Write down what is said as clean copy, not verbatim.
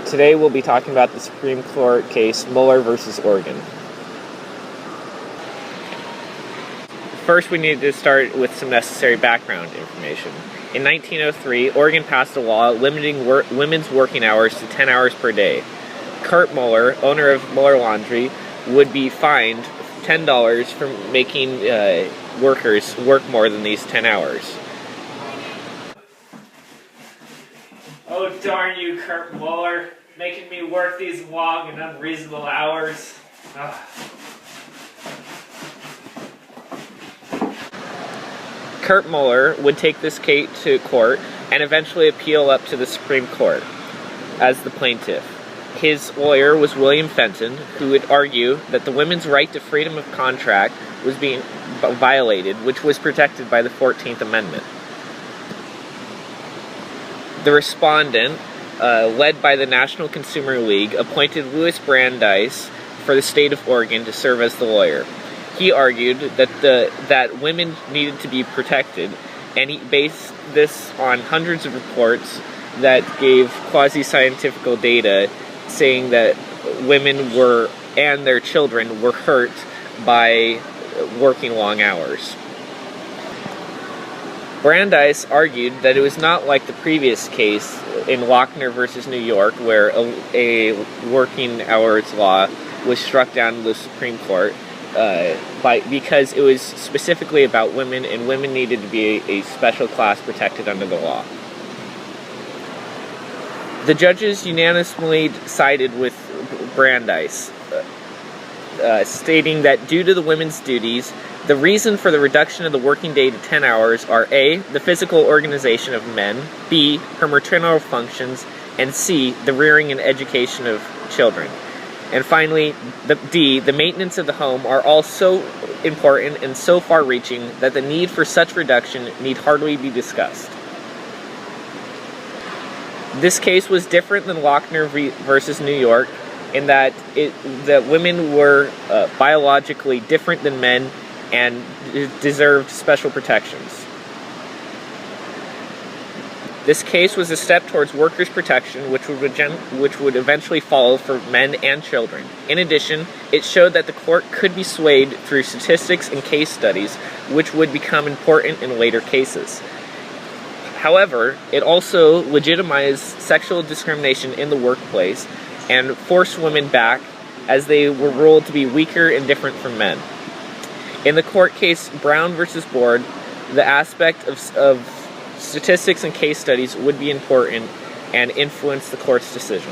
Today we'll be talking about the Supreme Court case Mueller versus Oregon. First, we need to start with some necessary background information. In 1903, Oregon passed a law limiting women's working hours to 10 hours per day. Kurt Mueller, owner of Mueller Laundry, would be fined $10 for making workers work more than these 10 hours. Oh, darn you, Kurt Mueller, making me work these long and unreasonable hours. Ugh. Kurt Mueller would take this case to court and eventually appeal up to the Supreme Court as the plaintiff. His lawyer was William Fenton, who would argue that the women's right to freedom of contract was being violated, which was protected by the 14th Amendment. The respondent, led by the National Consumer League, appointed Louis Brandeis for the state of Oregon to serve as the lawyer. He argued that women needed to be protected, and he based this on hundreds of reports that gave quasi-scientific data saying that women and their children were hurt by working long hours. Brandeis argued that it was not like the previous case in Lochner versus New York, where a working hours law was struck down in the Supreme Court, because it was specifically about women, and women needed to be a special class protected under the law. The judges unanimously sided with Brandeis, stating that due to the women's duties, the reason for the reduction of the working day to 10 hours are A, the physical organization of men, B, her maternal functions, and C, the rearing and education of children. And finally, D, the maintenance of the home are all so important and so far-reaching that the need for such reduction need hardly be discussed. This case was different than Lochner versus New York in that women were biologically different than men and deserved special protections. This case was a step towards workers' protection, which would eventually follow for men and children. In addition, it showed that the court could be swayed through statistics and case studies, which would become important in later cases. However, it also legitimized sexual discrimination in the workplace and forced women back, as they were ruled to be weaker and different from men. In the court case Brown versus Board, the aspect of statistics and case studies would be important and influence the court's decision.